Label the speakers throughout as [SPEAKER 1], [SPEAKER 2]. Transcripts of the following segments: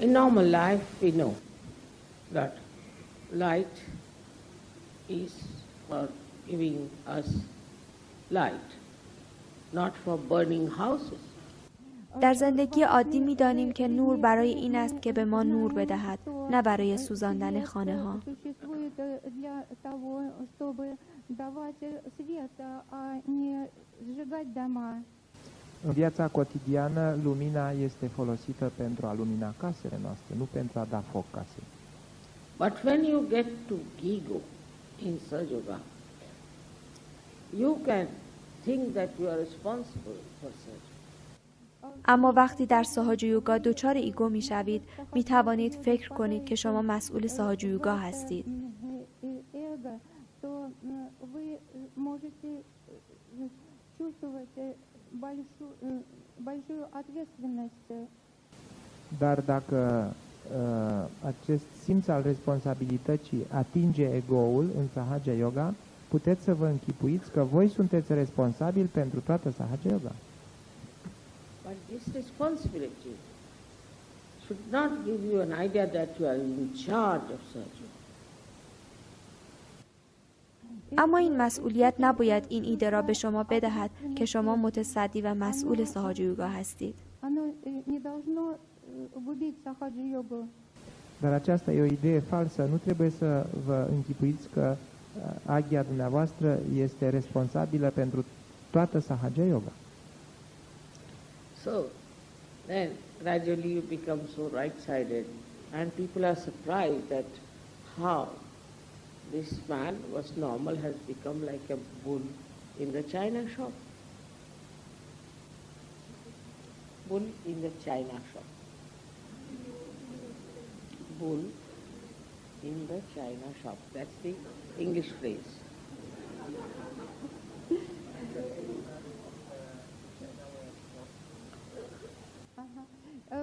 [SPEAKER 1] In normal life, we know that light is for giving us light, not for burning houses.
[SPEAKER 2] در زندگی عادی می‌دانیم که نور برای این است که به ما نور بدهد، نه برای سوزاندن خانه‌ها.
[SPEAKER 3] În viața cotidiană, lumina este folosită pentru a lumina casele noastre, nu pentru a da foc casei.
[SPEAKER 1] But when you get to Gigo in Sahaja Yoga, you can think that you are responsible for Sahaja.
[SPEAKER 2] اما وقتی در ساهاج یوگا دچار ایگو می‌شوید، می‌توانید فکر کنید که شما مسئول ساهاج یوگا هستید.
[SPEAKER 3] Dar dacă acest simț al responsabilității atinge ego-ul în Sahaja Yoga, puteți să vă închipuiți că voi sunteți responsabili pentru toată Sahaja Yoga.
[SPEAKER 1] But this responsibility should not give you an idea that you are in charge of Sahaja.
[SPEAKER 2] اما این مسئولیت نباید این ایده را به شما بدهد که شما متصدی و مسئول ساهاج یوگا هستید.
[SPEAKER 3] Dar aceasta e o idee falsă. Nu trebuie să vă închipuiți că aghia dumneavoastră este responsabilă pentru toată Sahaja Yoga.
[SPEAKER 1] So, then gradually you become so right-sided, and people are surprised that how this man was normal has become like a bull in the china shop. Bull in the china shop. Bull in the china shop. That's the English phrase.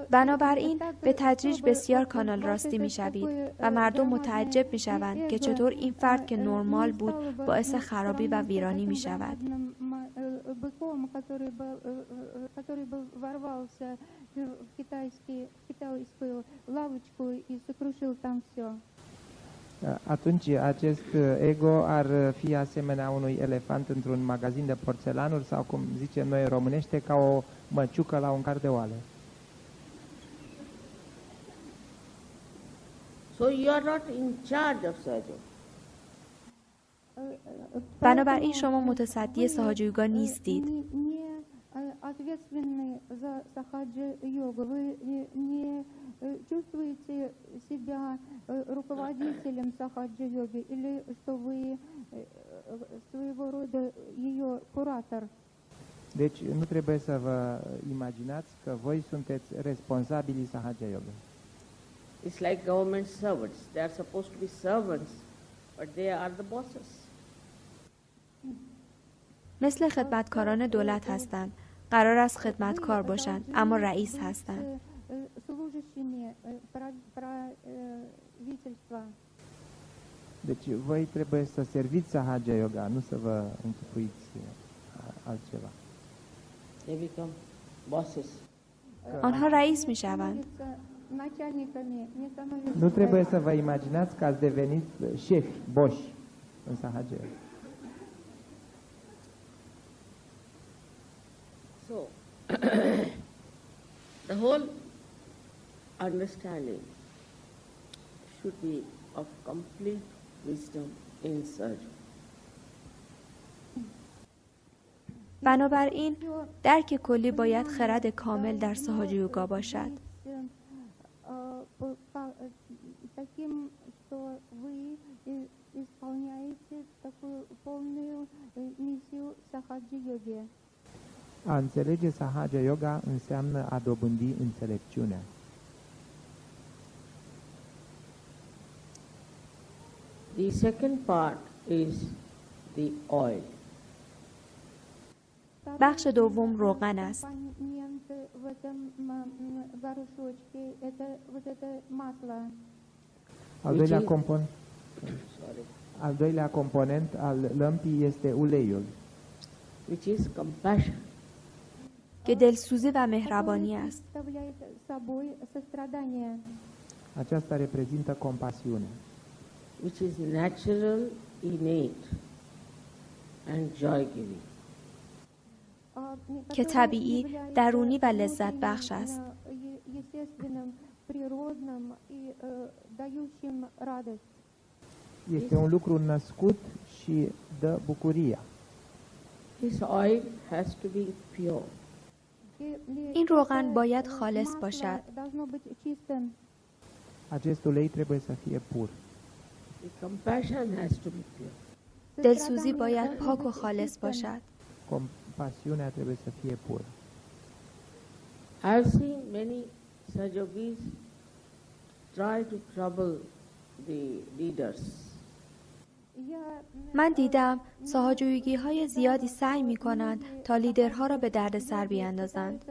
[SPEAKER 2] بنابراین به تدریج بسیار کانال راستی می‌شوید و مردم متعجب می‌شوند که چطور این فرد که نرمال بود باعث خرابی و ویرانی می‌شود.
[SPEAKER 3] Atunci acest ego ar fi asemenea unui elefant într-un magazin de porțelanuri sau, cum zicem noi în românește, ca o măciucă la un car de oale.
[SPEAKER 1] So you are not in charge of Sahaja.
[SPEAKER 2] بنابراین شما متصدی ساهاج یوگا نیستید.
[SPEAKER 3] Deci nu trebuie să vă imaginați că voi sunteți responsabilii Sahaja Yoga.
[SPEAKER 1] It's like government servants. They are supposed to be servants, but they are the bosses.
[SPEAKER 2] مثل خدمتکاران دولت هستند. قرار است خدمتکار باشند، اما رئیس هستند.
[SPEAKER 3] Deci voi trebuie să serviți Sahaja Yoga, nu să vă închipuiți altceva.
[SPEAKER 1] They become bosses.
[SPEAKER 2] آنها رئیس می‌شوند.
[SPEAKER 3] Nu trebuie să vă imaginați că ați devenit șefi, boși în Sahaja Yoga.
[SPEAKER 1] So, the whole understanding should be of complete wisdom in Sahaja.
[SPEAKER 2] بنابراین درک کلی باید خرد کامل در ساهاج یوگا باشد.
[SPEAKER 3] A înțelege Sahaja Yoga înseamnă a dobândi înțelepciunea.
[SPEAKER 1] The second part is the oil.
[SPEAKER 2] بخش دوم روغن است.
[SPEAKER 3] Al doilea component al lămpii este uleiul,
[SPEAKER 1] which is compassion.
[SPEAKER 2] که دلسوزی و مهربانی است.
[SPEAKER 3] Aceasta reprezintă compasiune,
[SPEAKER 1] which is natural, innate, and joy-giving.
[SPEAKER 2] که طبیعی، درونی و لذت بخش است.
[SPEAKER 3] este un lucru născut și dă bucuria.
[SPEAKER 1] This oil has to be pure.
[SPEAKER 2] این روغن باید خالص باشد.
[SPEAKER 3] Acest ulei trebuie să fie pur.
[SPEAKER 1] The compassion has to be pure.
[SPEAKER 2] دلسوزی باید پاک و خالص باشد.
[SPEAKER 3] Compasiunea trebuie să fie pură.
[SPEAKER 1] I've seen many Sahajogis try to trouble the leaders.
[SPEAKER 2] من دیدم ساهاجویگی های زیادی سعی می کنند تا لیدرها را به درد سر بیاندازند.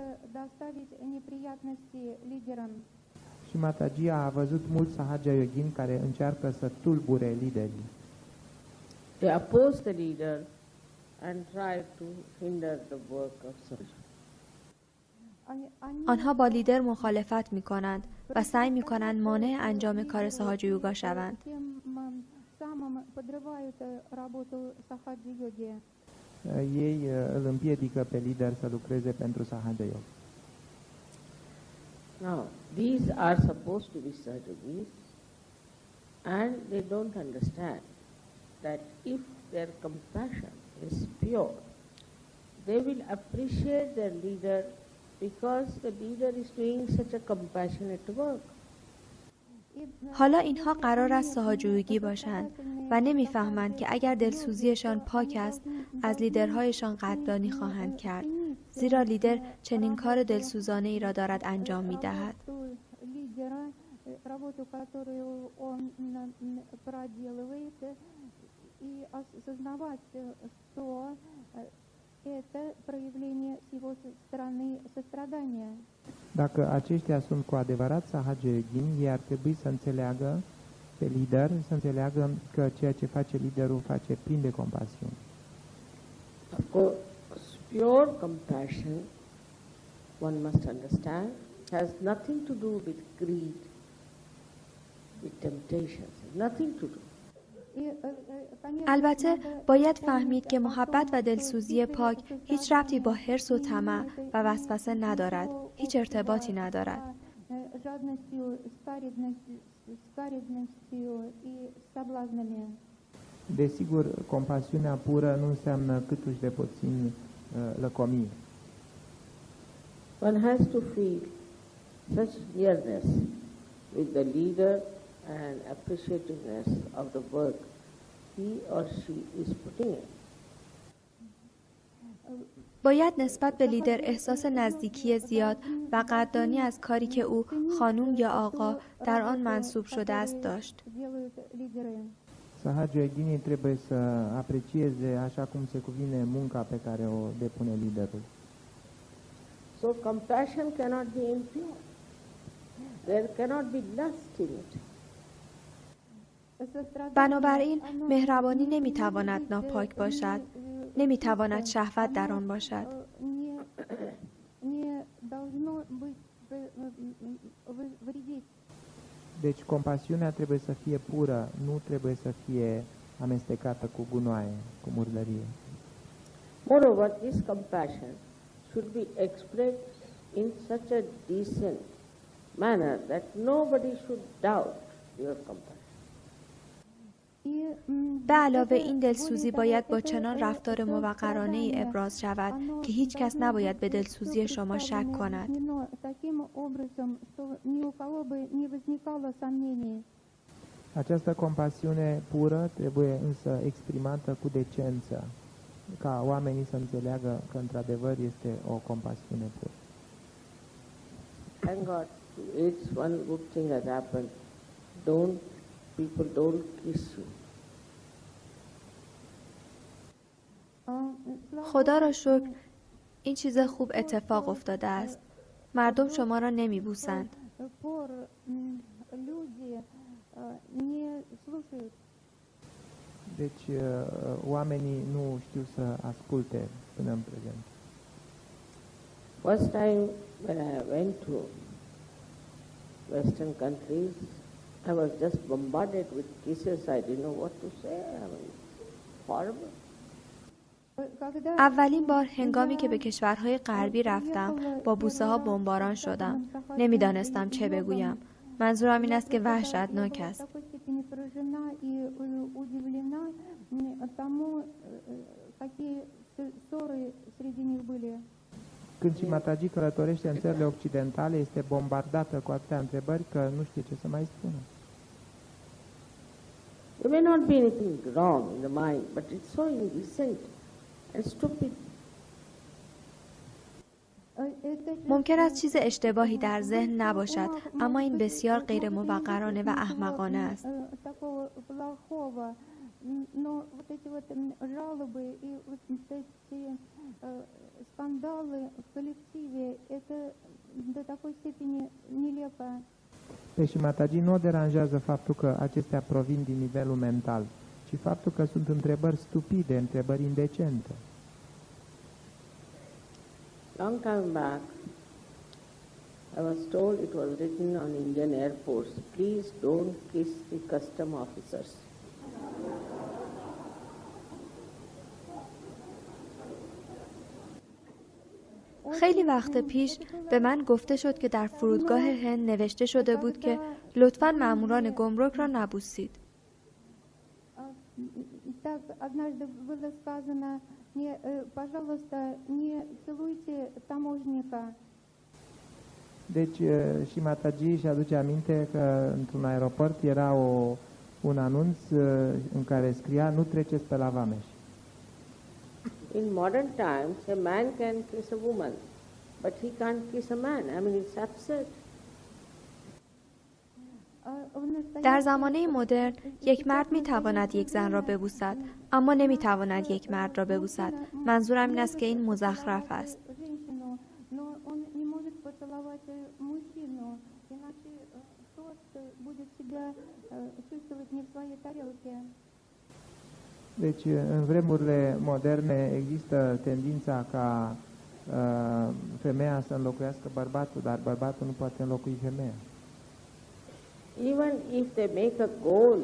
[SPEAKER 3] Și Mataji a văzut mulți Sahaja Yogin care încearcă să tulbure liderii.
[SPEAKER 1] They oppose the leader and try to hinder the work of Sahaja.
[SPEAKER 2] آنها با لیدر مخالفت می کنند و سعی می کنند مانع انجام کار ساهاج یوگا شوند.
[SPEAKER 3] Ei îl împiedică pe lider să lucreze pentru Sahaja Yoga.
[SPEAKER 1] Now, these are supposed to be Sahajogis, and they don't understand that if their compassion is pure, they will appreciate their leader because the leader is doing such a compassionate work.
[SPEAKER 2] حالا اینها قرار است ساهاجویگی باشند و نمیفهمند که اگر دلسوزیشان پاک است از لیدرهایشان قدردانی خواهند کرد، زیرا لیدر چنین کار دلسوزانه ای را دارد انجام می دهد.
[SPEAKER 3] Dacă aceștia sunt cu adevărat Sahaja Yogin, ei ar trebui să înțeleagă pe lider, să înțeleagă că ceea ce face liderul face plin de compasiune.
[SPEAKER 1] Of course, pure compassion, one must understand, has nothing to do with greed, with temptations, nothing to do.
[SPEAKER 2] البته باید فهمید که محبت و دلسوزی پاک هیچ ربطی با حرص و طمع و وسوسه ندارد، هیچ ارتباطی ندارد.
[SPEAKER 3] Desigur, compasiunea pură nu înseamnă câtuși de puțin lăcomie.
[SPEAKER 1] One has to feel such nearness with the leader and appreciativeness of the work he or she is putting in.
[SPEAKER 2] باید نسبت به لیدر احساس نزدیکی زیاد و قدردانی از کاری که او خانم یا آقا در آن منصوب شده است داشت.
[SPEAKER 3] Sahaja Yoginii trebuie să aprecieze așa cum se cuvine munca pe care o depune liderul.
[SPEAKER 1] So compassion cannot be impure. There cannot be lust in it.
[SPEAKER 2] بنابراین مهربانی نمیتواند ناپاک باشد، نمیتواند شهوت در آن باشد.
[SPEAKER 3] Deci compasiunea trebuie să fie pură, nu trebuie să fie amestecată cu gunoaie, cu murdărie.
[SPEAKER 1] Moreover, this compassion should be expressed in such a decent manner that nobody should doubt your compassion.
[SPEAKER 2] به علاوه این دلسوزی باید با چنان رفتار موقرانه ای ابراز شود که هیچ کس نباید به دلسوزی شما شک کند.
[SPEAKER 3] Această compasiune pură trebuie însă exprimată cu decență, ca oamenii să înțeleagă că într-adevăr este o compasiune pură.
[SPEAKER 1] Thank God, it's one good thing has happened. People don't kiss you.
[SPEAKER 2] خدا را شکر این چیز خوب اتفاق افتاده است. مردم شما را نمی بوسند.
[SPEAKER 3] Deci oamenii nu știu să asculte până în prezent.
[SPEAKER 1] First time when I went to Western countries, I was just bombarded with kisses. I didn't know what to say. I mean, horrible.
[SPEAKER 2] اولین بار هنگامی که به کشورهای غربی رفتم با بوسه ها بمباران شدم. نمیدانستم چه بگویم. منظورم این است که وحشتناک است.
[SPEAKER 3] Când și Mataji călătorește în țările occidentale, este bombardată cu atâtea întrebări că nu știe ce să mai spună.
[SPEAKER 1] There may not be anything wrong in the mind, but it's so indecent and stupid.
[SPEAKER 2] ممکن است چیز اشتباهی در ذهن نباشد، اما این بسیار غیر موقرانه و احمقانه است.
[SPEAKER 3] Pe și Mataji nu o deranjează faptul că acestea provin din nivelul mental, ci faptul că sunt întrebări stupide, întrebări indecente.
[SPEAKER 1] Long time back, I was told it was written on Indian airports, please don't kiss the custom officers.
[SPEAKER 2] خیلی وقت پیش به من گفته شد که در فرودگاه هند نوشته شده بود که لطفاً ماموران گمرک را نبوسید.
[SPEAKER 3] Deci și Mataji își aduce aminte că într-un aeroport era un anunț în care scria nu treceți pe la vameș.
[SPEAKER 1] In modern times, a man can kiss a woman, but he can't kiss a man. I mean, it's absurd.
[SPEAKER 2] در زمانه مدرن یک مرد می تواند یک زن را ببوسد، اما نمی تواند یک مرد را ببوسد. منظورم این است که این مزخرف است.
[SPEAKER 3] Deci, în vremurile moderne există tendința ca femeia să înlocuiască bărbatul, dar bărbatul nu poate înlocui femeia.
[SPEAKER 1] Even if they make a goal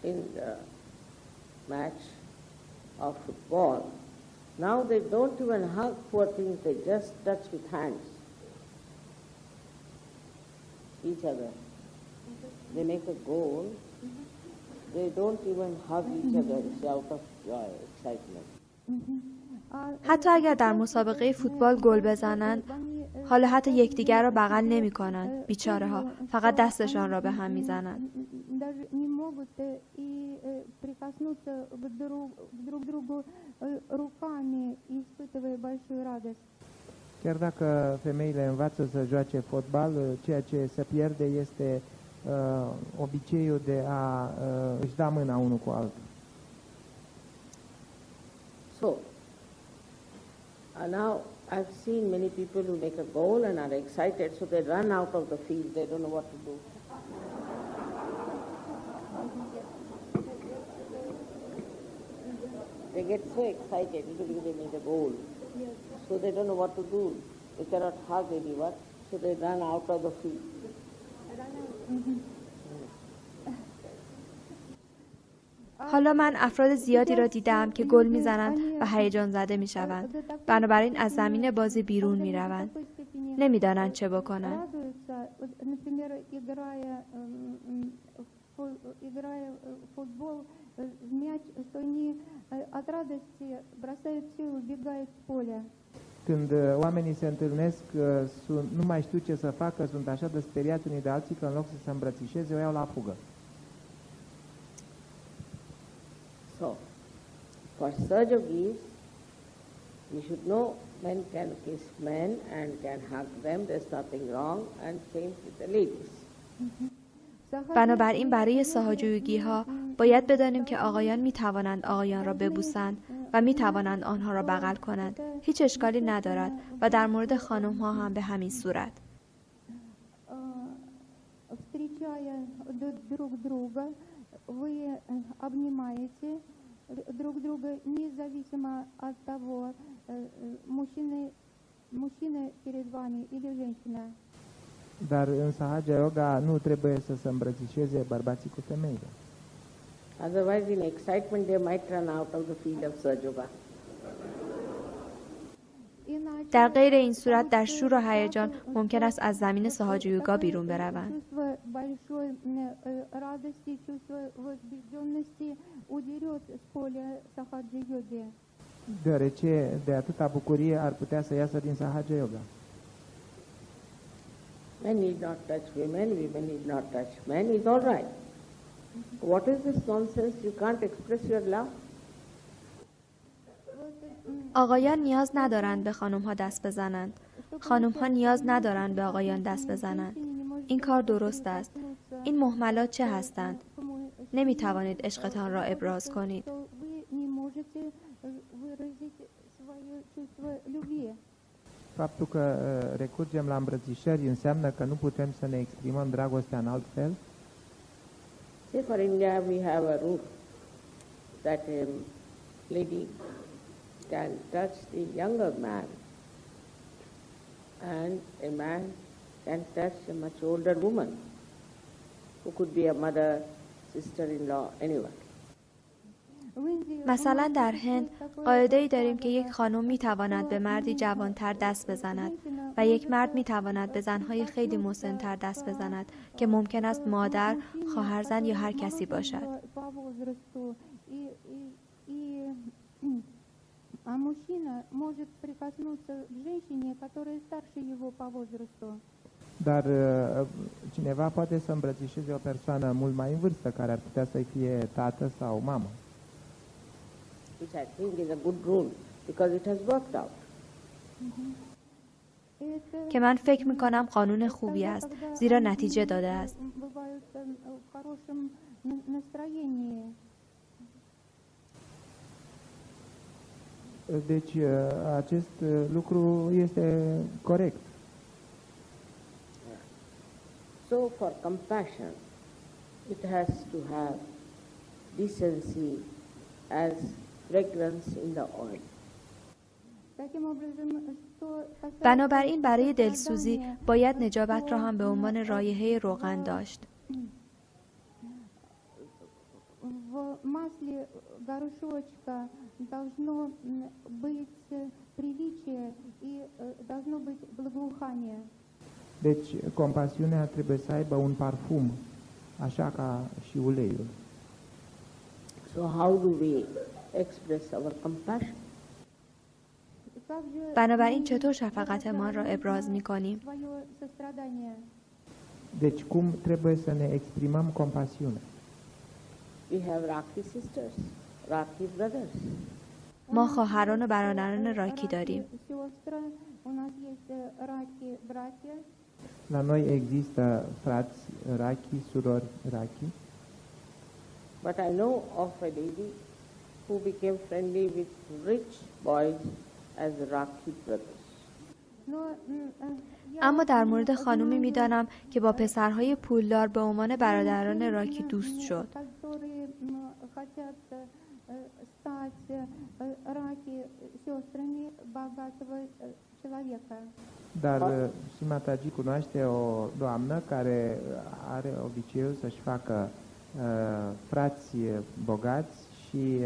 [SPEAKER 1] in the match of football, now they don't even hug poor things, they just touch with hands each other. They make a goal, they don't even hug each other, it's out of joy, excitement.
[SPEAKER 2] حتی اگر در مسابقه فوتبال گل بزنند، حالا حتی یکدیگر را بغل نمی کنند. بیچاره ها فقط دستشان را به هم می زنند.
[SPEAKER 3] Chiar dacă femeile învață să joace fotbal, ceea ce se pierde este obiceiul de a își da mâna unul cu altul.
[SPEAKER 1] So, now I've seen many people who make a goal and are excited, so they run out of the field, they don't know what to do. They get so excited because they made a goal. So they don't know what to do. They cannot hug anyone, so they run out of the field.
[SPEAKER 2] حالا من افراد زیادی را دیدم که گل میزنند و هیجان زده میشوند. بنابراین از زمین بازی بیرون میروند. نمیدانند چه بکنند.
[SPEAKER 3] Când oamenii se întâlnesc, nu mai știu ce să facă, sunt așa de speriați unii de alții că în loc să se îmbrățișeze, o iau la fugă.
[SPEAKER 1] So, for surge of ease, you should know men can kiss men and can hug them, there's nothing wrong, and same with the ladies.
[SPEAKER 2] بنابراین برای ساحه‌جویی ها باید بدانیم که آقایان می توانند آقایان را ببوسند و می توانند آنها را بغل کنند. هیچ اشکالی ندارد و در مورد خانم ها هم به همین صورت.
[SPEAKER 3] Dar în Sahaja Yoga nu trebuie să se îmbrățișeze bărbații cu femeile.
[SPEAKER 1] Otherwise, in excitement, they might run out of the field of Sahaja Yoga.
[SPEAKER 2] در غیر این صورت در شور و هیجان ممکن است از زمین ساهاج یوگا بیرون بروند.
[SPEAKER 3] Deoarece de atâta bucurie ar putea să iasă din Sahaja Yoga.
[SPEAKER 1] Men need not touch women, women need not touch men, is all right. What is this nonsense? You can't express your love?
[SPEAKER 2] آقایان نیاز ندارند به خانم‌ها دست بزنند. خانم‌ها نیاز ندارند به آقایان دست بزنند. این کار درست است. این مهملات چه هستند؟ نمی توانید عشقتان را ابراز کنید.
[SPEAKER 3] Faptul că recurgem la îmbrățișări înseamnă că nu putem să ne exprimăm dragostea în alt fel?
[SPEAKER 1] Say for India we have a rule that a lady can touch the younger man and a man can touch a much older woman who could be a mother, sister-in-law, anyone.
[SPEAKER 2] مثلا در هند قاعده‌ای داریم که یک خانم می‌تواند به مردی جوانتر دست بزند و یک مرد می‌تواند به زن‌های خیلی مسن‌تر دست بزند که ممکن است مادر، خواهرزن یا هر کسی باشد.
[SPEAKER 3] Dar cineva poate să îmbrățișeze o persoană mult mai în vârstă, care ar putea să fie tată sau mamă.
[SPEAKER 1] Which I think is a good rule because it has worked out.
[SPEAKER 2] که من فکر می‌کنم قانون خوبی است زیرا نتیجه داده است.
[SPEAKER 3] Deci acest lucru este corect.
[SPEAKER 1] So for compassion, it has to have decency as fragrance in the oil.
[SPEAKER 2] بنابراین برای دلسوزی باید نجابت را هم به عنوان رایحه روغن داشت.
[SPEAKER 3] Deci compasiunea trebuie să aibă un parfum, așa ca și uleiul.
[SPEAKER 1] So how do we express our compassion?
[SPEAKER 2] بنابراین چطور شفقتمان را ابراز می‌کنیم؟
[SPEAKER 3] Deci cum trebuie să ne exprimăm compasiunea?
[SPEAKER 1] We have Rakhi sisters, Rakhi brothers.
[SPEAKER 2] ما خواهران و برادران راکی داریم.
[SPEAKER 3] La noi există frați Raki, surori Raki.
[SPEAKER 1] But I know of a lady who became friendly with rich boys as Rakhi brothers.
[SPEAKER 2] اما در مورد خانومی می‌دانم که با پسرهای پولدار به عنوان برادران راکی دوست شد.
[SPEAKER 3] Dar și Mataji cunoaște o doamnă care are obiceiul să-și facă frați bogați și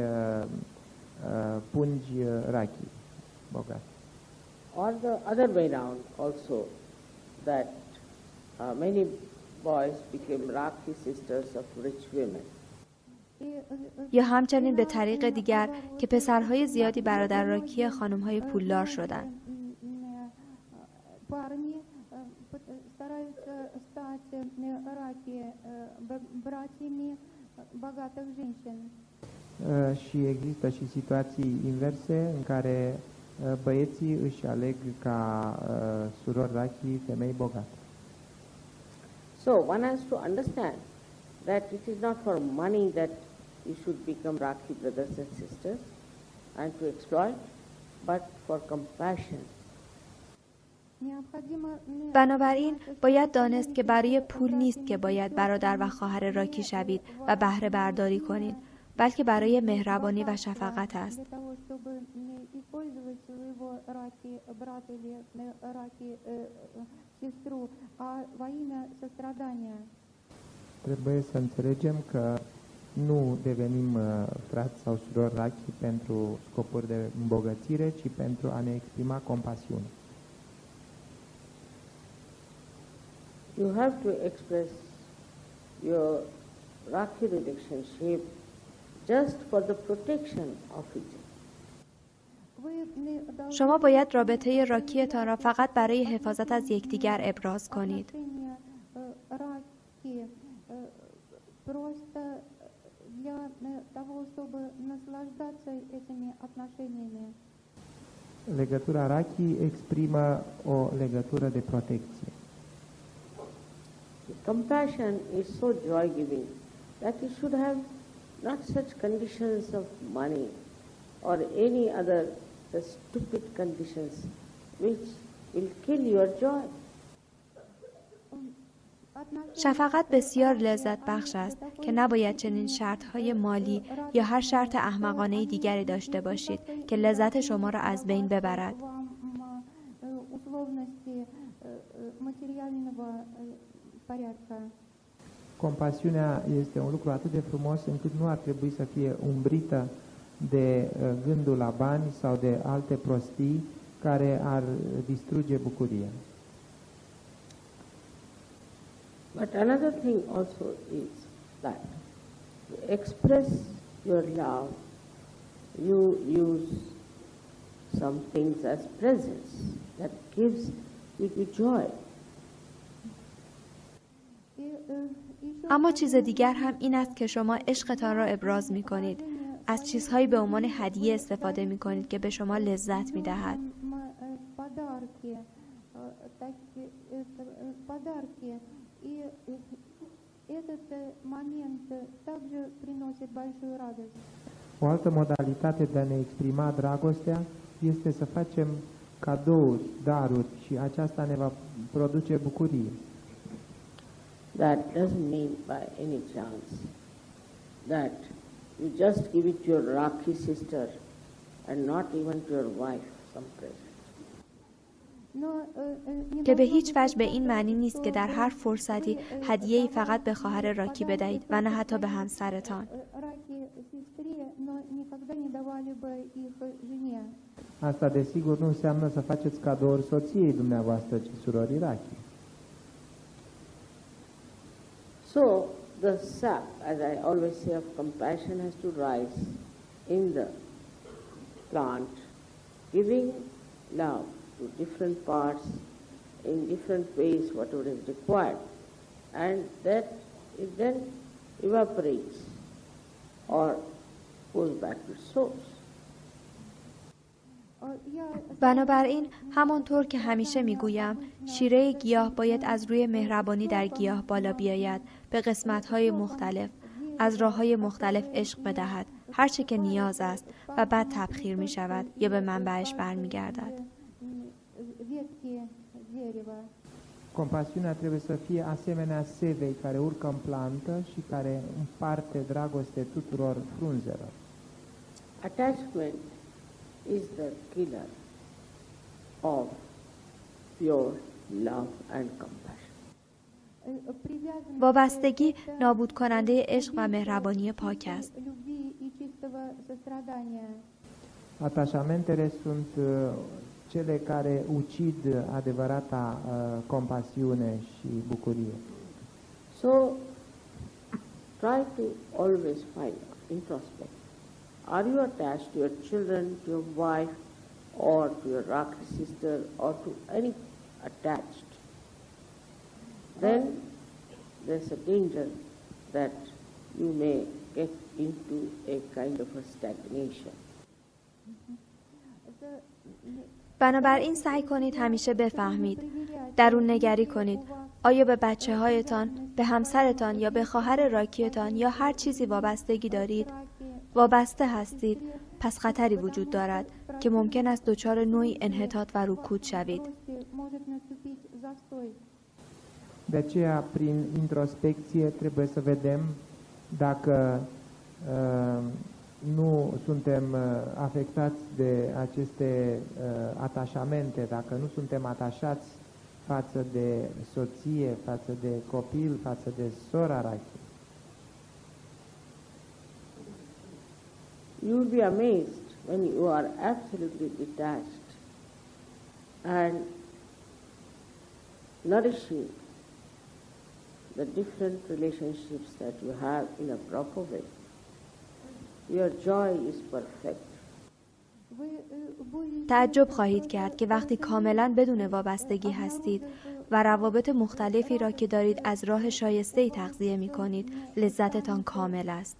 [SPEAKER 3] pungi Raki bogați.
[SPEAKER 1] Or the other way round also, that many boys became Rakhi sisters of rich women.
[SPEAKER 2] یا همچنین به طریق دیگر که پسرهای زیادی برادر راکی خانم‌های پولدار شدند.
[SPEAKER 3] Și există și situații inverse în care băieții își aleg ca surori Raki femei bogate.
[SPEAKER 1] So one has to understand that it is not for money that you should become Rakhi brothers and sisters and to exploit, but for compassion.
[SPEAKER 2] بنابراین باید دانست که برای پول نیست که باید برادر و خواهر راکی شوید و بهره برداری کنید، بلکه برای مهربانی و شفقت است.
[SPEAKER 3] Trebuie să înțelegem că nu devenim frați sau surori rachi pentru scopuri de îmbogățire, ci pentru a ne exprima compasiune.
[SPEAKER 1] You have to express your Rakhi relationship just for the protection of each other.
[SPEAKER 2] شما باید رابطه راکیتان را فقط برای حفاظت از یکدیگر ابراز کنید.
[SPEAKER 3] Legătura Rakhi exprimă o legătură de protecție.
[SPEAKER 1] Compassion is so joy-giving that you should have not such conditions of money or any other stupid conditions which will kill your joy.
[SPEAKER 2] شفقت بسیار لذت بخش است که نباید چنین شرطهای مالی یا هر شرط احمقانه دیگری داشته bashid که لذت شما را از بین ببرد.
[SPEAKER 3] Compasiunea este un lucru atât de frumos încât nu ar trebui să fie umbrită de gândul la bani sau de alte prostii care ar distruge bucuria.
[SPEAKER 1] But another thing also is that to express your love, you use some things as presents that gives you joy.
[SPEAKER 2] اما چیز دیگر هم این است که شما عشقتان را ابراز می کنید. از چیزهایی به عنوان هدیه استفاده می کنید که به شما لذت می دهد.
[SPEAKER 3] O altă modalitate de a ne exprima dragostea este să facem cadouri, daruri și aceasta ne va produce bucurie.
[SPEAKER 1] That doesn't mean by any chance that you just give it to your Rakhi sister and not even to your wife some present.
[SPEAKER 2] که به هیچ وجه به این معنی نیست که در هر فرصتی هدیه‌ای فقط به خواهر راکی بدهید و نه حتی به همسرتان.
[SPEAKER 3] Asta desigur nu înseamnă să faceți cadouri soției dumneavoastră, ci surorii Rakhi.
[SPEAKER 1] So the sap, as I always say, of compassion has to rise in the plant, giving love to different parts in different ways, whatever is required, and that it then evaporates or goes back to source.
[SPEAKER 2] بنابراین همانطور که همیشه میگویم شیره گیاه باید از روی مهربانی در گیاه بالا بیاید، به قسمت‌های مختلف از راه‌های مختلف عشق بدهد هر چه که نیاز است و بعد تبخیر می‌شود یا به منبعش برمیگردد.
[SPEAKER 3] Compasiunea trebuie să fie asemenea sevei care urcă în plantă și care împarte dragoste tuturor frunzelor.
[SPEAKER 1] Attachment is the killer of pure love and compassion.
[SPEAKER 2] وابستگی نابود کننده عشق و مهربانی پاک است.
[SPEAKER 3] Atașamentele sunt cele care ucid adevărata compasiune și bucurie.
[SPEAKER 1] So try to always find introspect. Are you attached to your children, to your wife, or to your Rakhi sister, or to any attached? Then there's a danger that you may get into a kind of a stagnation.
[SPEAKER 2] بنابراین سعی کنید همیشه بفهمید، درون نگری کنید. آیا به بچه هایتان، به همسرتان یا به خواهر راکیتان یا هر چیزی وابستگی دارید؟ وابسته هستید، پس خطری وجود دارد که ممکن است دچار نوعی انحطاط و رکود شوید.
[SPEAKER 3] De aceea, prin introspecție, trebuie să vedem dacă nu suntem afectați de aceste atașamente, dacă nu suntem atașați față de soție, față de copil, față de sora Rachi,
[SPEAKER 1] you will be amazed when you are absolutely detached and nourishing the different relationships that you have in a proper way. Your joy is perfect.
[SPEAKER 2] تعجب خواهید کرد که وقتی کاملا بدون وابستگی هستید و روابط مختلفی را که دارید از راه شایسته‌ای تغذیه می کنید، لذتتان کامل است.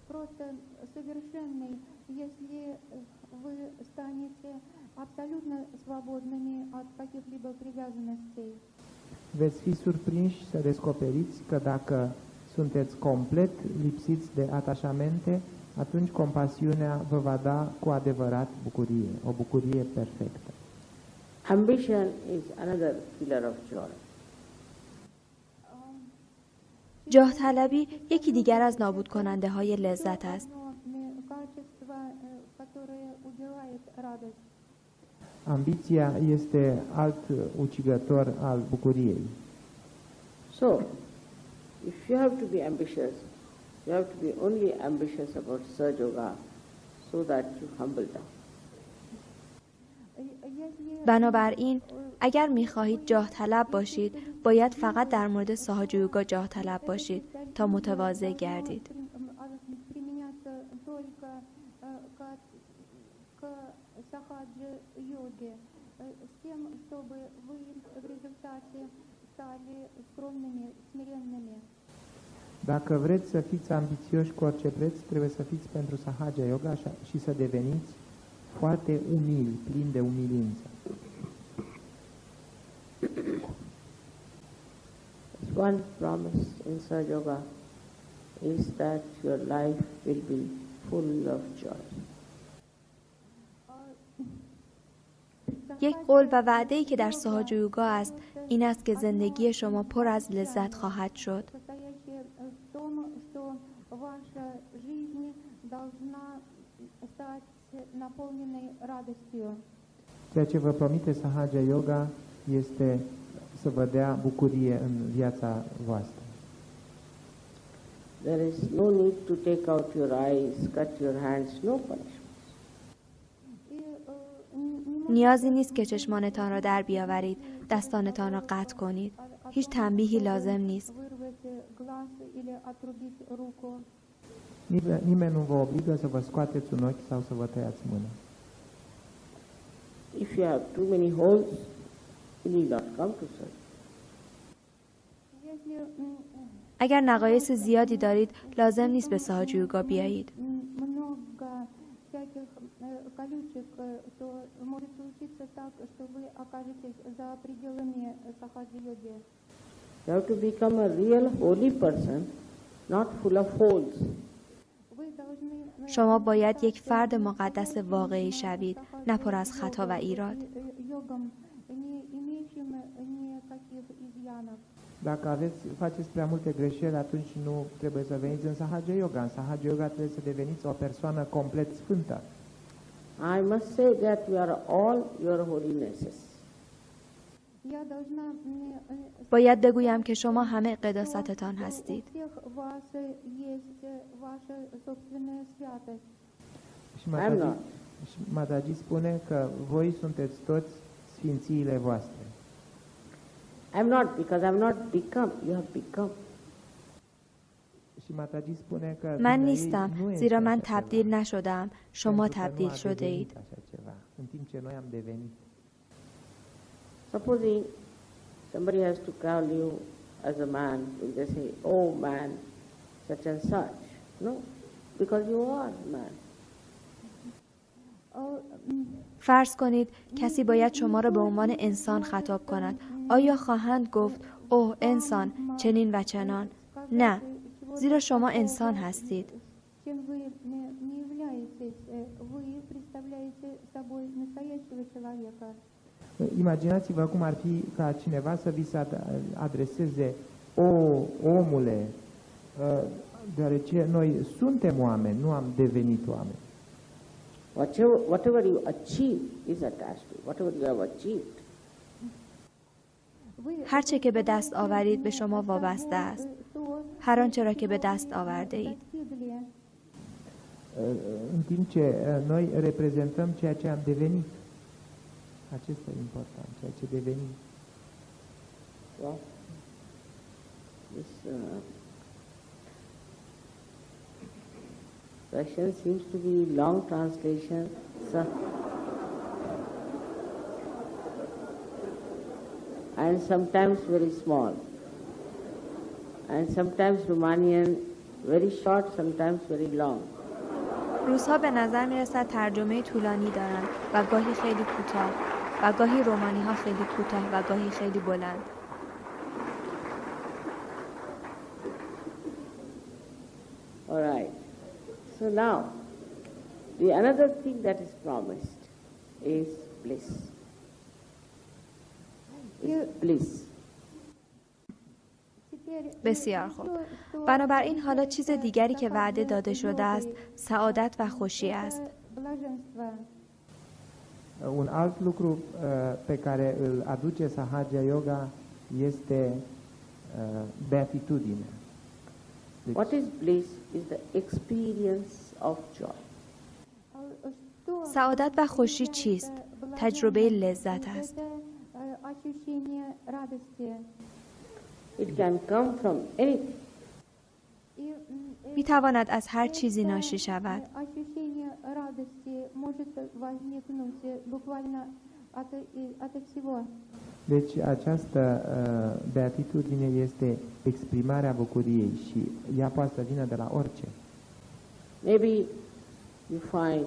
[SPEAKER 3] veți fi surprinși să descoperiți că dacă sunteți complet lipsiți de atașamente, atunci compasiunea vă va da cu adevărat bucurie, o bucurie perfectă.
[SPEAKER 1] Ambition is another killer of joy.
[SPEAKER 2] جاه طلبی یکی دیگر از نابود کننده های لذت است.
[SPEAKER 3] Ambiția este alt ucigător al bucuriei.
[SPEAKER 1] So, if you have to be ambitious, you have to be only ambitious about Sahaja Yoga so that you humble down.
[SPEAKER 2] بنابراین اگر می‌خواهید جاه طلب باشید، باید فقط در مورد ساهاج یوگا جاه طلب باشید تا متواضع گردید.
[SPEAKER 3] Dacă vreți să fiți ambițioși cu orice preț, trebuie să fiți pentru Sahaja Yoga și să deveniți foarte umili, plini de umilință.
[SPEAKER 1] One promise in Sahaja Yoga is that your life will be full of joy.
[SPEAKER 2] یک قول و وعده‌ای که در ساهاج یوگا است این است که زندگی شما پر از لذت خواهد شد.
[SPEAKER 3] Ceea ce vă promite Sahaja Yoga este să vă dea bucurie în viața voastră.
[SPEAKER 1] There is no need to take out your eyes, cut your hands, no punishment.
[SPEAKER 2] نیازی نیست که چشمانتان را در بیاورید، دستانتان را قطع کنید. هیچ تنبیهی لازم نیست.
[SPEAKER 3] Nimeni nu vă obligă să vă scoateți un ochi sau să vă tăiați mâna.
[SPEAKER 1] If you have too many holes, you need not come to Sahaja.
[SPEAKER 2] اگر نقایص زیادی دارید لازم نیست به ساهاج یوگا بیایید.
[SPEAKER 1] You have to become a real holy person, not full of holes.
[SPEAKER 2] شما باید یک فرد مقدس واقعی شوید، نه پر از خطا و ایراد.
[SPEAKER 3] Dacă faceți prea multe greșeli, atunci nu trebuie să veniți în Sahaja Yoga. În Sahaja Yoga trebuie să deveniți o persoană complet sfântă.
[SPEAKER 1] I must say that you are all your holinesses.
[SPEAKER 2] باید بگویم که شما همه قداستتان هستید.
[SPEAKER 3] Și Mataji spune că voi sunteți toți sfințiile voastre.
[SPEAKER 1] I'm not, because I'm not become, you have become.
[SPEAKER 3] Și Mataji spune că
[SPEAKER 2] من نیستم زیرا من تبدیل نشدم، شما تبدیل شده اید.
[SPEAKER 3] În timp ce noi am devenit.
[SPEAKER 1] Supposing somebody has to call you as a man, will they say, oh man, such and such? No, because you are man.
[SPEAKER 2] فرض کنید کسی باید شما را به عنوان انسان خطاب کند. آیا خواهند گفت اوه انسان چنین و چنان؟ نه، زیرا شما انسان هستید.
[SPEAKER 3] Imaginați-vă cum ar fi ca cineva să vi se adreseze, o, omule, deoarece noi suntem oameni, nu am devenit oameni.
[SPEAKER 1] Whatever you achieve is attached to you. Whatever you have achieved.
[SPEAKER 2] هر چه که به دست آورید به شما وابسته است. هر آنچه را که به دست آورده اید.
[SPEAKER 3] În timp ce noi reprezentăm ceea ce am devenit. Acesta e important, ceea ce devenim.
[SPEAKER 1] Well, this Russian seems to be long translation. So, and sometimes very small. And sometimes Romanian very short, sometimes very long.
[SPEAKER 2] روس‌ها به نظر می‌رسد ترجمه طولانی دارند و گاهی خیلی کوتاه و گاهی رومانی‌ها خیلی کوتاه و گاهی خیلی بلند.
[SPEAKER 1] All right. So now, the another thing that is promised is bliss. Bliss.
[SPEAKER 2] بسیار خوب. بنابراین حالا چیز دیگری که وعده داده شده است سعادت و خوشی است.
[SPEAKER 3] Un alt lucru pe care îl aduce Sahaja Yoga este beatitudinea.
[SPEAKER 1] What is bliss is the experience of joy.
[SPEAKER 2] سعادت و خوشی چیست؟ تجربه لذت است.
[SPEAKER 1] It can come from anything.
[SPEAKER 2] می تواند از هر چیزی ناشی شود.
[SPEAKER 3] Deci această beatitudine este exprimarea bucuriei și ea poate să vină de la orice.
[SPEAKER 1] Maybe you find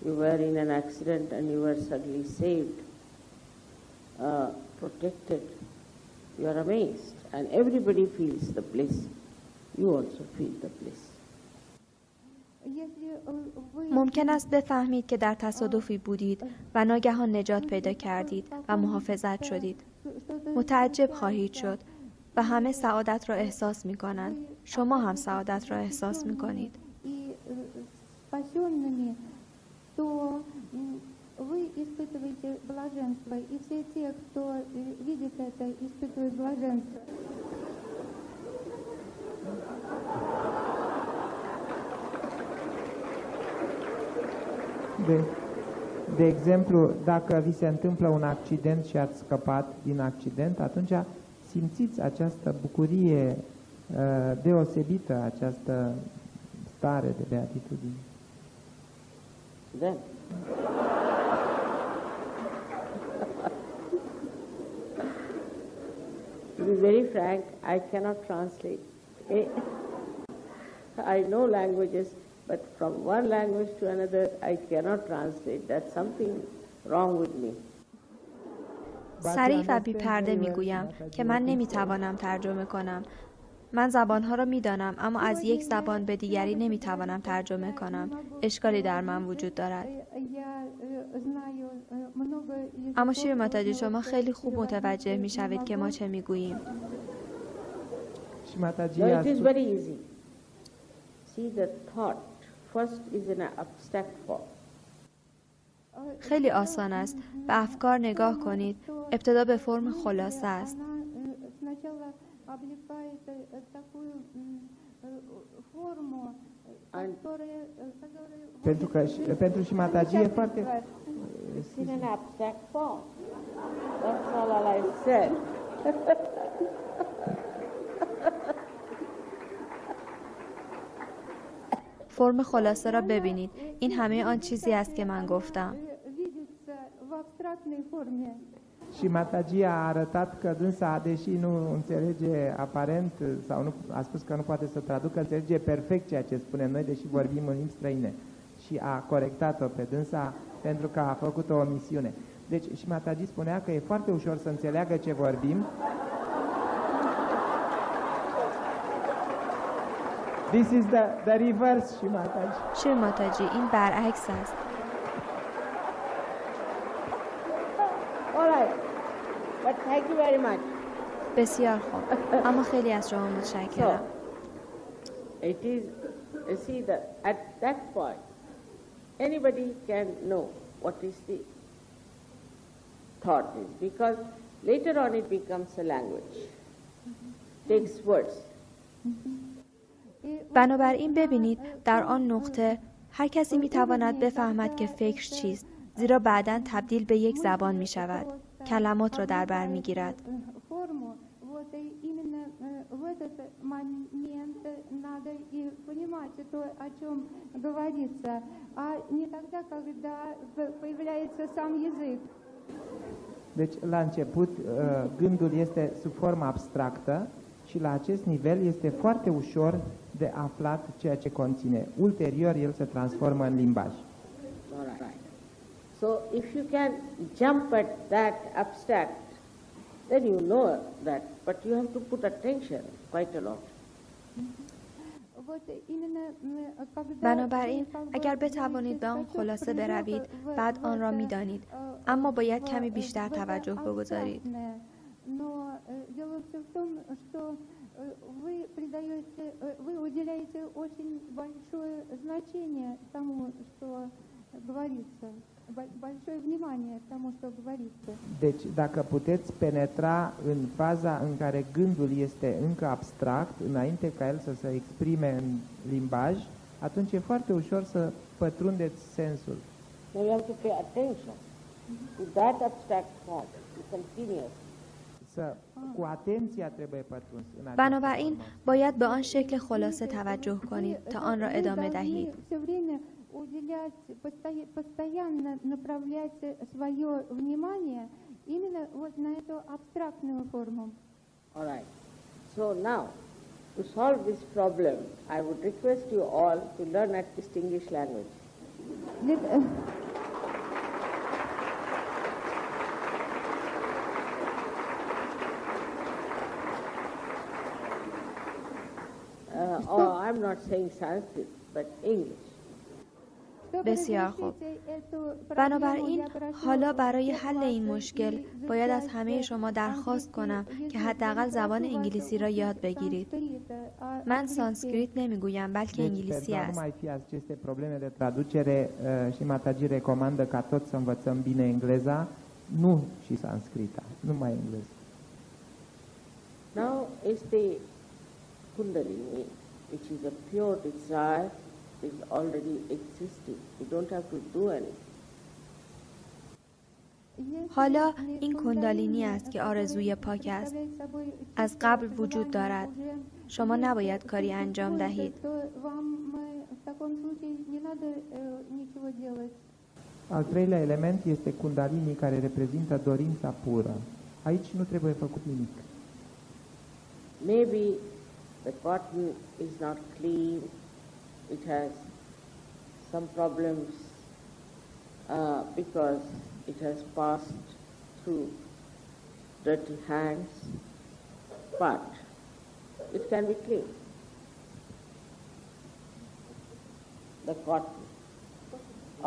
[SPEAKER 1] you were in an accident and you were suddenly saved, protected. You are amazed and everybody feels the bliss. You also feel the bliss.
[SPEAKER 2] ممکن است بفهمید که در تصادفی بودید و ناگهان نجات پیدا کردید و محافظت شدید. متعجب خواهید شد و همه سعادت را احساس می کنند. شما هم سعادت را احساس می کنید.
[SPEAKER 4] Вы испытываете блаженство, и все те, кто видит это, испытывают блаженство.
[SPEAKER 3] De exemplu, dacă vi se întâmplă un accident și ați scăpat din accident, atunci simțiți această bucurie deosebită, această stare de beatitudine.
[SPEAKER 1] Then, to be very frank, I cannot translate. I know languages, but from one language to another, I cannot translate. That's something wrong with me.
[SPEAKER 2] صریح و بی پرده می گویم که من نمی توانم ترجمه کنم. من زبانها را می دانم اما از یک زبان به دیگری نمی توانم ترجمه کنم. اشکالی در من وجود دارد. اما شیر ماتاجی شما خیلی خوب متوجه می شوید که ما چه می گوییم.
[SPEAKER 1] No, it is very easy. See, the thought first is in an abstract form.
[SPEAKER 2] خیلی آسان است. به افکار نگاه کنید. ابتدا به فرم خلاصه است.
[SPEAKER 3] Pentru și Mataji e foarte...
[SPEAKER 1] It's in an abstract form. That's all I said.
[SPEAKER 2] فرم خلاصه را ببینید. این همه آن چیزی است که من گفتم.
[SPEAKER 3] Și Mataji a arătat că dânsa, deși nu înțelege aparent, sau nu, a spus că nu poate să traducă, înțelege perfect ceea ce spunem noi, deși vorbim în limbi străine. Și a corectat-o pe dânsa pentru că a făcut o omisiune. Deci și Mataji spunea că e foarte ușor să înțeleagă ce vorbim. This is the reverse, și Mataji.
[SPEAKER 2] شیر ماتاجی این برعکس است.
[SPEAKER 1] All right. But thank you very much.
[SPEAKER 2] بسیار خوب. اما خیلی از شما متشکرم.
[SPEAKER 1] It is, you see, at that point, anybody can know what is the thought is, because later on it becomes a language, takes words.
[SPEAKER 2] بنابراین ببینید در آن نقطه هر کسی میتواند بفهمد که فکر چیست، زیرا بعداً تبدیل به یک زبان می شود. کلمات را در بر می گیرد.
[SPEAKER 4] Вот именно в этот момент надо и понимать то, о чем говорится, а не тогда, когда появляется сам язык.
[SPEAKER 3] Deci, la început, gândul este sub formă abstractă și la acest nivel este foarte ușor de aflat ceea ce conține. Ulterior, el se transformă în limbaj.
[SPEAKER 1] All right. So, if you can jump at that abstract, then you know that, but you have to put attention quite a lot.
[SPEAKER 2] بنابراین اگر بتوانید به آن خلاصه بروید، بعد آن را می‌دانید، اما باید کمی بیشتر توجه بگذارید.
[SPEAKER 4] Вы уделяете очень большое значение тому, что говорится, большое внимание тому, что говорится.
[SPEAKER 3] Deci, dacă puteți penetra în faza în care gândul este încă abstract, înainte ca el să se exprime în limbaj, atunci e foarte ușor să pătrundeți sensul.
[SPEAKER 1] Now you have to pay attention to that abstract thought, continuous.
[SPEAKER 3] Cu atenția trebuie pătruns în acest
[SPEAKER 2] بنابراین باید به آن شکل خلاصه توجه کنید تا آن را ادامه دهید.
[SPEAKER 4] Постоянно направлять свое внимание именно вот на эту абстрактную форму.
[SPEAKER 1] All right. So now, to solve this problem, I would request you all to learn at least English language. I'm not saying Sanskrit, but English.
[SPEAKER 2] بسیار خوب. بنابراین حالا برای حل این مشکل باید از همه شما درخواست کنم که حداقل زبان انگلیسی را یاد بگیرید. من سانسکریت نمیگویم بلکه انگلیسی است.
[SPEAKER 3] mai fi aceste probleme de traducere și Mataji recomandă ca toți să învățăm bine engleza, nu și sanscrita, numai engleză.
[SPEAKER 1] Now is the Kundalini, which is a pure desire, is already existing. You don't have to do anything.
[SPEAKER 2] حالا این کندالینی است که آرزوی پاک است. از قبل وجود دارد. شما نباید کاری انجام دهید.
[SPEAKER 3] Al treilea element este Kundalini, care reprezintă dorința pură. Aici nu trebuie făcut nimic.
[SPEAKER 1] Maybe the cotton is not clean, it has some problems because it has passed through dirty hands, but it can be clean. The cotton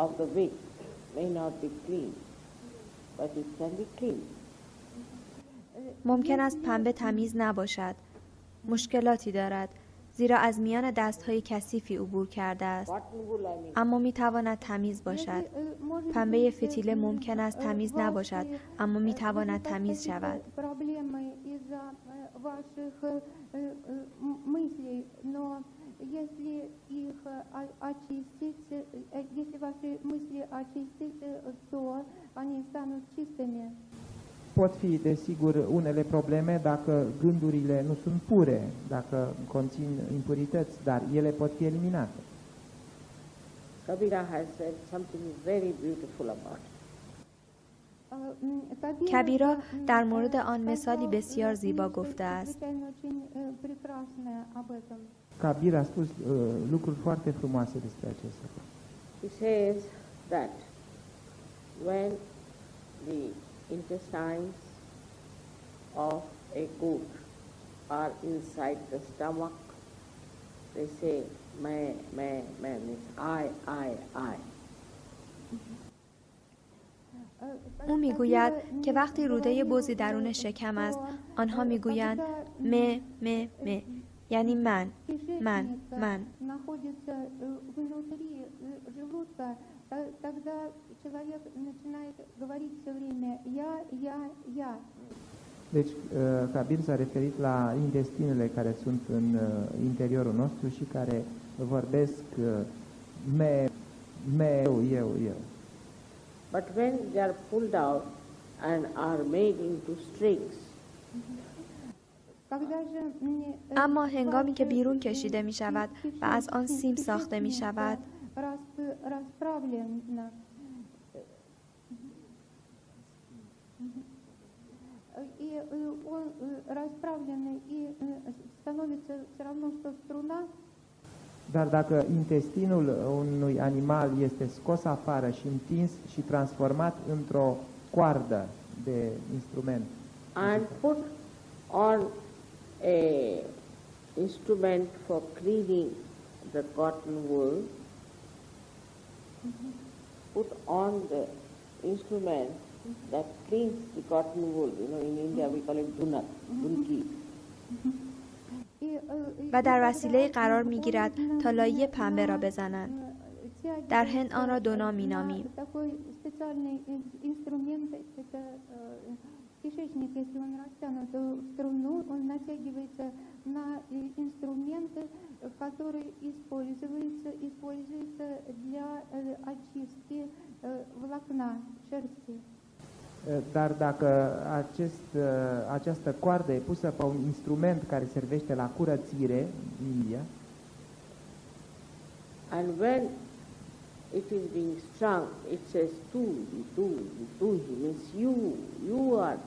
[SPEAKER 1] of the wig may not be clean, but it can be clean.
[SPEAKER 2] ممکن است پنبه تمیز نباشد. مشکلاتی دارد. زیرا از میان دست‌های کثیفی عبور کرده است. اما می‌تواند تمیز باشد. پنبه فتیله ممکن است تمیز نباشد، اما می‌تواند تمیز شود.
[SPEAKER 3] Pot fi, desigur, unele probleme dacă gândurile nu sunt pure, dacă conțin impurități, dar ele pot fi eliminate.
[SPEAKER 1] Kabira has said something very beautiful about it.
[SPEAKER 2] کبیرا در مورد آن مثالی بسیار زیبا گفته است.
[SPEAKER 3] Kabir a spus lucruri foarte frumoase despre acest lucru.
[SPEAKER 1] He says that when the intestines of a goat are inside the stomach, they say, meh, meh, meh, means I.
[SPEAKER 2] او میگوید که وقتی روده بزی درون شکم است، آنها میگویند مه مه مه. یعنی من
[SPEAKER 4] кишечника находится внутри желудка, тогда человек начинает говорить все время я.
[SPEAKER 3] Deci, Kabir s-a referit la intestinele care sunt în interiorul nostru și care vorbesc eu.
[SPEAKER 1] But when they are pulled out and are made into strings,
[SPEAKER 2] اما هنگامی که بیرون کشیده می شود و از آن سیم ساخته می شود
[SPEAKER 3] Dar dacă intestinul unui animal este scos afară și întins și transformat într-o coardă de instrument
[SPEAKER 1] and put on a instrument for cleaning the cotton wool, put on the instrument that cleans the cotton wool. You know, in India we call it dunki.
[SPEAKER 2] و در وسیله قرار می گیرد تا لایه پنبه را بزنند. در هند آن را دونا می نامیم.
[SPEAKER 4] Кишечник, если он растянут в струну, он натягивается на инструмент, который используется для очистки волокна шерсти.
[SPEAKER 3] Dar dacă această coardă e pusă pe un instrument care servește la curățire în India,
[SPEAKER 1] and when it is being strung, it says tu, means you are.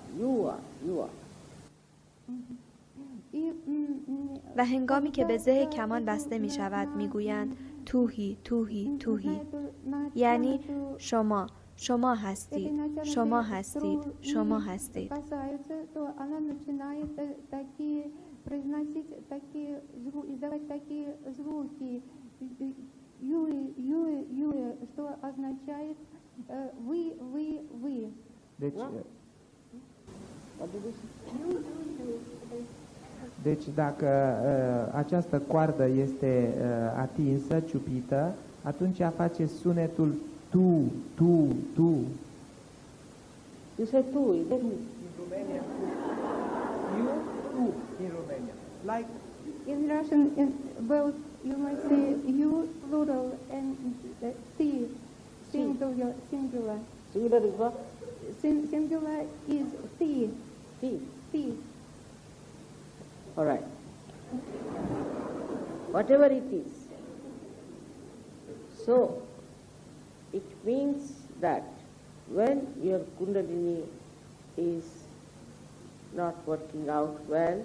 [SPEAKER 2] و هنگامی که به زه کمان بسته می شود می گویند توهی یعنی شما هستید.
[SPEAKER 4] Что означает вы.
[SPEAKER 3] Deci dacă această coardă este atinsă, ciupită, atunci face sunetul tu.
[SPEAKER 1] You say tu,
[SPEAKER 3] in Romania. You, tu, in Romania. Like
[SPEAKER 4] in Russian, both you might say you plural and ti singular.
[SPEAKER 1] Singular is what?
[SPEAKER 4] Singular is ti.
[SPEAKER 1] All right. Whatever it is. So, it means that when your Kundalini is not working out well,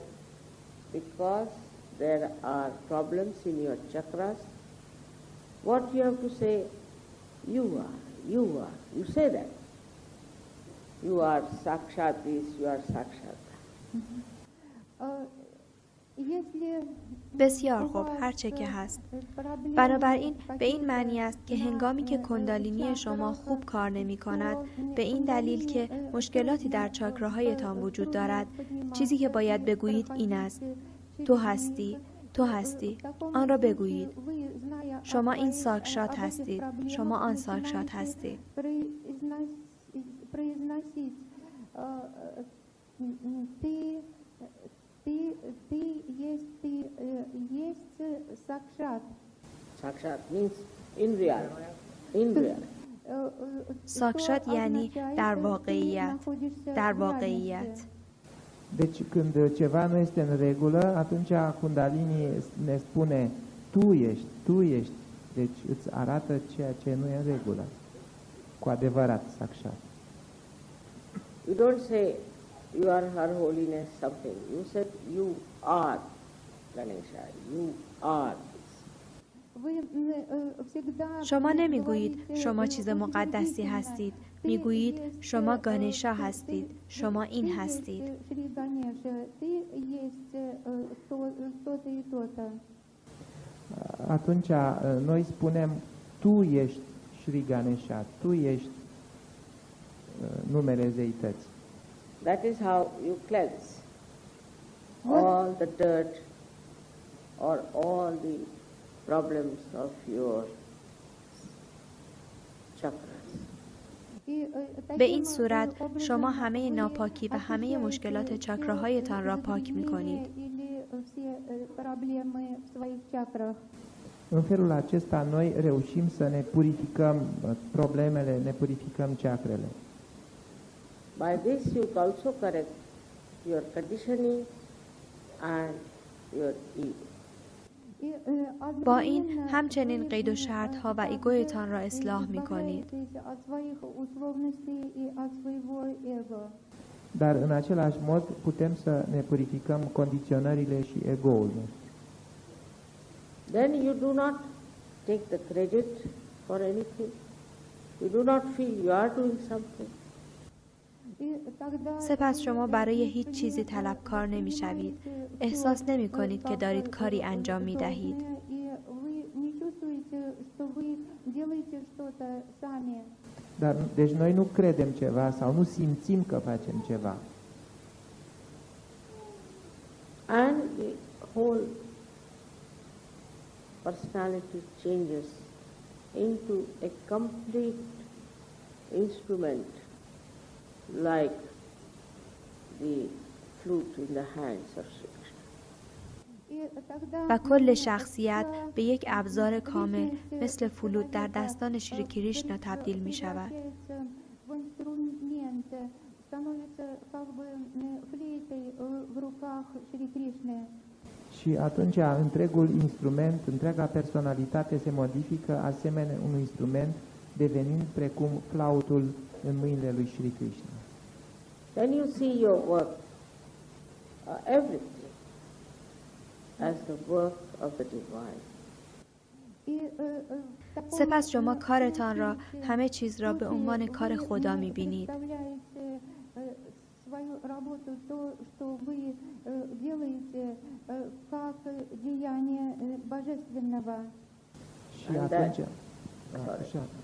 [SPEAKER 1] because there are problems in your chakras, what you have to say, you are. You say that. You are Sakshat this, you are Sakshat that.
[SPEAKER 2] بسیار خوب، هر چه که هست. بنابراین به این معنی است که هنگامی که کندالینی شما خوب کار نمی کند، به این دلیل که مشکلاتی در چاکراهایتان وجود دارد، چیزی که باید بگویید این است: تو هستی. آن را بگویید. شما این ساکشات هستید. شما آن ساکشات هستید.
[SPEAKER 4] Ты есть Сакшат.
[SPEAKER 1] Sakshat means in real.
[SPEAKER 3] Sakshat
[SPEAKER 2] یعنی در واقعیت.
[SPEAKER 3] Deci când ceva nu este în regulă, atunci Kundalini ne spune tu ești. Deci îți arată ceea ce nu e în regulă. Cu adevărat, Sakshat.
[SPEAKER 1] You don't say you are Her Holiness something. You said you are Ganesha. You are this.
[SPEAKER 2] شما نمیگویید شما چیز مقدسی هستید. میگویید شما گانشا هستید. شما این هستید.
[SPEAKER 3] Atunci noi spunem tu ești Shri Ganesha, tu ești numele zeității.
[SPEAKER 1] That is how you cleanse all the dirt or all the problems of your chakras.
[SPEAKER 2] به این صورت شما همه ناپاکی و همه مشکلات چاکراهایتان را پاک می کنید.
[SPEAKER 3] În felul acesta noi reușim să ne purificăm problemele, ne purificăm chakrele.
[SPEAKER 1] By this you also correct your conditioning and your ego.
[SPEAKER 2] با این همچنین قید و شرط‌ها و ایگویتان را اصلاح می کنید.
[SPEAKER 3] Dar în același mod putem să ne purificăm condiționările și ego-ul nostru.
[SPEAKER 1] Then you do not take the credit for anything. You do not feel you are doing something.
[SPEAKER 2] سپس شما برای هیچ چیزی طلبکار نمی شوید. احساس نمی کنید که دارید کاری انجام می دهید.
[SPEAKER 3] Dar, deci noi nu credem ceva sau nu simțim că facem ceva.
[SPEAKER 1] And the whole personality changes into a complete instrument like the flute in the hands of Sri Krishna.
[SPEAKER 2] و کل شخصیت به یک ابزار کامل مثل فلوت در دستان شری کریشنا تبدیل می شود.
[SPEAKER 3] Și atunci întregul instrument, întreaga personalitate se modifică asemenea unui instrument, devenind precum flautul în mâinile lui Shri Krishna.
[SPEAKER 1] Then you see your work, everything, as the work of the divine.
[SPEAKER 2] سپس شما کارتان را، همه چیز را به عنوان کار خدا می بینید.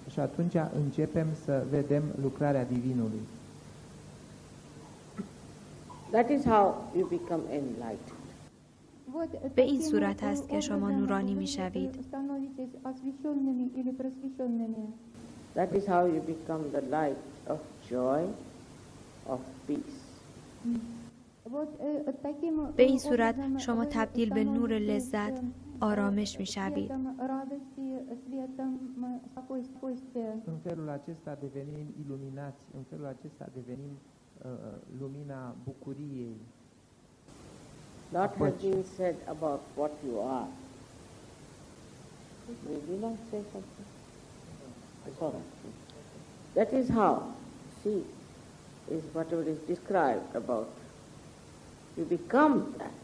[SPEAKER 3] Și atunci începem să vedem lucrarea Divinului.
[SPEAKER 1] That is how you become enlightened.
[SPEAKER 2] به این صورت است که شما نورانی می شوید.
[SPEAKER 1] That is how you become the light of joy, of peace.
[SPEAKER 2] به این صورت شما تبدیل به نور لذت، آرامش می شوید.
[SPEAKER 3] În felul acesta devenim iluminați, în felul acesta devenim lumina bucuriei.
[SPEAKER 1] Lot has been said about what you are. Will you not say something? Sorry. That is how, see, is whatever is described about. You become that.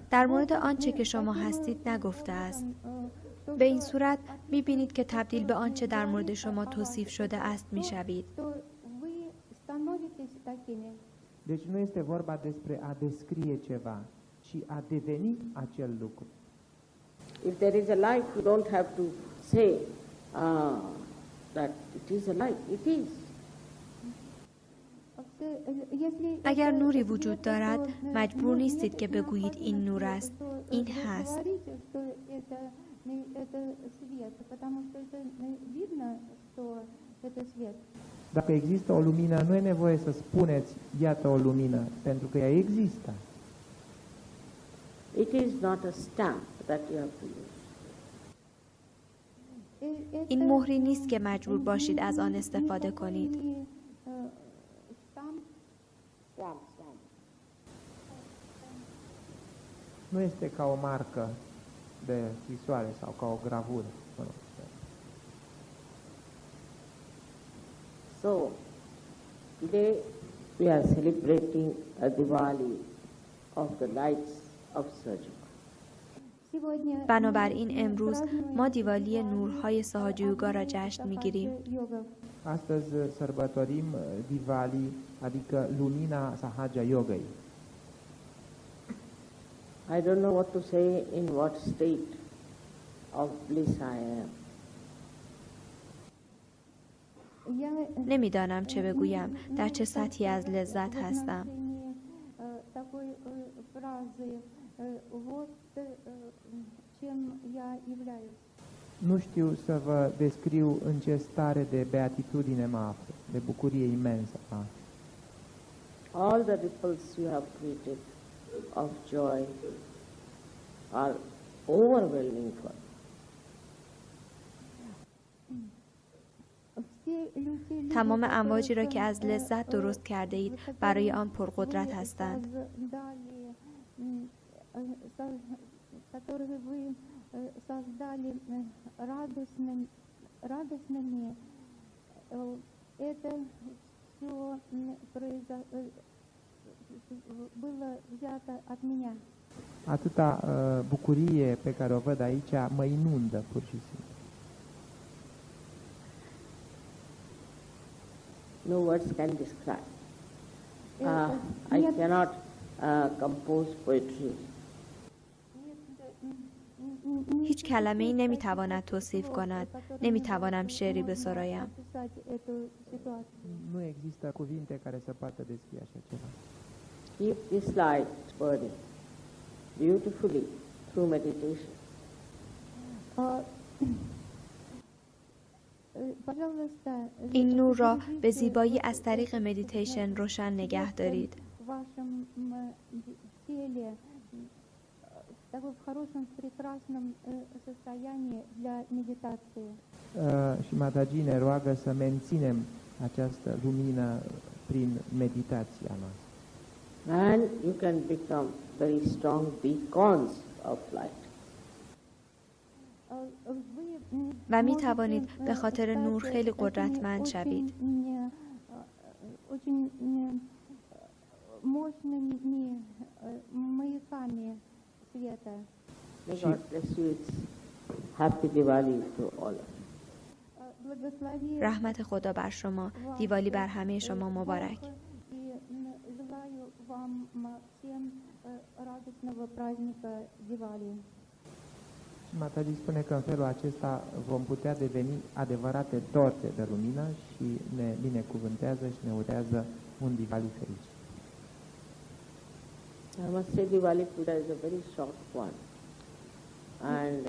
[SPEAKER 2] در مورد آنچه که شما هستید نگفته است. به این صورت می بینید که تبدیل به آنچه در مورد شما توصیف شده است می شوید.
[SPEAKER 3] Deci nu este vorba despre a descrie ceva, ci a deveni acel lucru.
[SPEAKER 1] If there is a light, you don't have to say that it is a light. It is.
[SPEAKER 2] اگر نوری وجود دارد، مجبور نیستید که بگویید این نور است. این هست.
[SPEAKER 3] Dacă există o lumină, nu e nevoie să spuneți, iată o lumină, pentru că ea există.
[SPEAKER 1] It is not a stamp that you have to use.
[SPEAKER 2] این مهری نیست که مجبور باشید از آن استفاده کنید.
[SPEAKER 1] Stamp.
[SPEAKER 3] Nu este ca o marcă de scrisoare sau ca o gravură.
[SPEAKER 1] So, today we are celebrating a Diwali of the lights of Sahaja.
[SPEAKER 2] بنابراین امروز ما دیوالی نورهای ساهاجیوگا را جشن می‌گیریم.
[SPEAKER 3] Astăzi sărbătorim Diwali, adică lumina Sahaja Yogai.
[SPEAKER 1] I don't know what to say, in what state of bliss I am.
[SPEAKER 2] نمیدانم چه بگویم، در چه سطحی از لذت هستم.
[SPEAKER 4] Вот чем я являюсь.
[SPEAKER 3] Nu știu să vă descriu în ce stare de beatitudine mă aflu, de bucurie imensă mă aflu.
[SPEAKER 1] All the ripples you have created of joy are overwhelming for me.
[SPEAKER 2] تمام امواجی را که از لذت درست کرده اید برای آن پرقدرت هستند.
[SPEAKER 4] Которые вы создали радостными, это все было взято от меня.
[SPEAKER 3] Atâta bucurie pe care o văd aici mă inundă pur și simplu.
[SPEAKER 1] No words can describe. I cannot compose poetry.
[SPEAKER 2] هیچ کلمه‌ای نمیتواند توصیف کند. نمیتوانم شعری بسرایم.
[SPEAKER 3] Nu există cuvinte care să poată descrie așa ceva.
[SPEAKER 1] Keep this light burning beautifully through meditation.
[SPEAKER 2] این نور را به زیبایی از طریق مدیتیشن روشن نگه دارید.
[SPEAKER 3] Și Mataji ne roagă să menținem această lumină prin meditația noastră.
[SPEAKER 1] And you can become very strong beacons of light.
[SPEAKER 2] و می توانید به خاطر نور خیلی قدرتمند شوید.
[SPEAKER 1] May God bless you. It's Happy Diwali to all of you.
[SPEAKER 2] رحمت خدا بر شما. دیوالی بر همه شما مبارک.
[SPEAKER 3] Mataji spune că în felul acesta vom putea deveni adevărate torțe de lumină și ne binecuvântează și ne urează un Diwali fericit.
[SPEAKER 1] I must say Diwali Puja is a very short one. And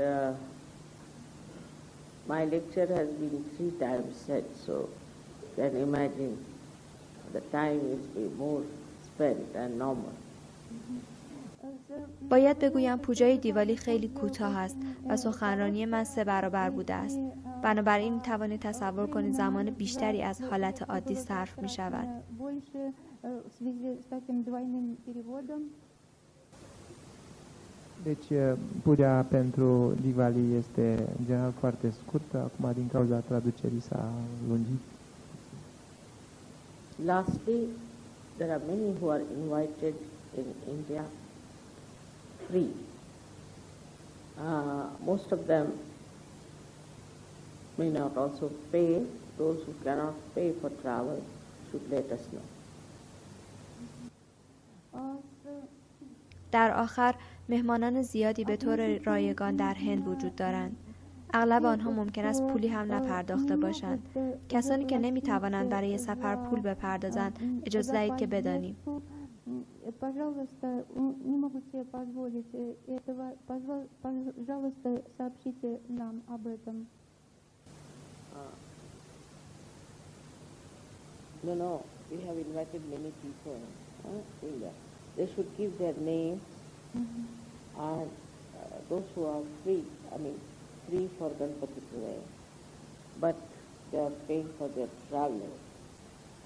[SPEAKER 1] my lecture has been 3 times said, so you can imagine the time will be more spent than normal.
[SPEAKER 2] باید بگویم پوجای دیوالی خیلی کوتاه است و سخنرانی من 3 برابر بوده است. بنابراین توانید تصور کنید زمان بیشتری از حالت عادی صرف می شود.
[SPEAKER 3] Deci, puja pentru Diwali este în general foarte scurtă, acum din cauza traducerii s-a lungit.
[SPEAKER 1] Lastly, there are many who are invited in India free. Most of them may not also pay. Those who cannot pay for travel should let us know.
[SPEAKER 2] در آخر مهمانان زیادی به طور رایگان در هند وجود دارند. اغلب آنها ممکن است پولی هم نپرداخته باشند. کسانی که نمیتوانند برای سفر پول بپردازند اجازه دهید که بدانیم.
[SPEAKER 4] Пожалуйста, не могу себе позволить этого. Пожалуйста, сообщите нам об этом.
[SPEAKER 1] No, we have invited many people. They should give their names, and those who are free, free for Ganpati Puja, but they are paying for their traveling.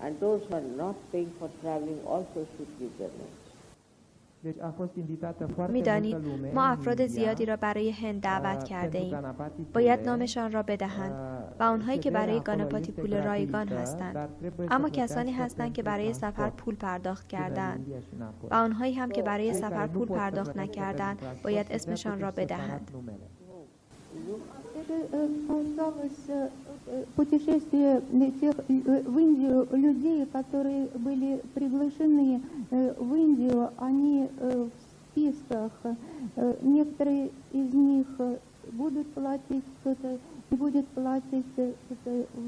[SPEAKER 1] And those who are not paying for traveling also should give their names.
[SPEAKER 3] Deci a fost invitată foarte
[SPEAKER 2] می‌دانید
[SPEAKER 3] multă lume
[SPEAKER 2] ما
[SPEAKER 3] în
[SPEAKER 2] افراد
[SPEAKER 3] India
[SPEAKER 2] زیادی را برای هند دعوت کرده
[SPEAKER 3] pentru
[SPEAKER 2] ایم.
[SPEAKER 3] Ganapati
[SPEAKER 2] باید
[SPEAKER 3] Pule.
[SPEAKER 2] نامشان را بدهند و آنهایی که برای گاناپاتی پول رایگان هستند. اما کسانی هستند که برای سفر پول پرداخت کردند و آنهایی هم که برای سفر پول پرداخت نکردند باید اسمشان را بدهند.
[SPEAKER 4] Касалось путешествия тех в Индию людей, которые были приглашены в Индию, они в списках. Некоторые из них будут платить, кто-то не будет платить.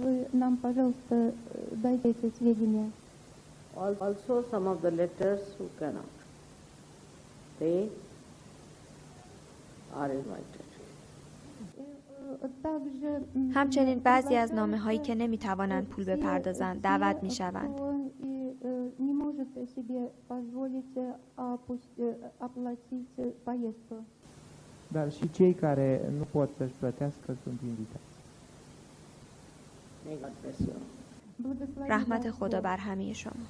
[SPEAKER 4] Вы нам, пожалуйста, дайте эти сведения.
[SPEAKER 1] Also some of the letters who cannot pay, are invited.
[SPEAKER 4] Также
[SPEAKER 2] همچنین بعضی از نامه‌هایی که نمی‌توانند پول بپردازند دعوت می‌شوند.
[SPEAKER 4] не может себе позволить оплатить поездку.
[SPEAKER 3] Dar și cei care nu pot să-și plătească sunt invitați.
[SPEAKER 1] May God bless you.
[SPEAKER 4] Благослови
[SPEAKER 2] رحمت
[SPEAKER 4] вас
[SPEAKER 2] خدا
[SPEAKER 4] Бог.
[SPEAKER 2] بر همه شما.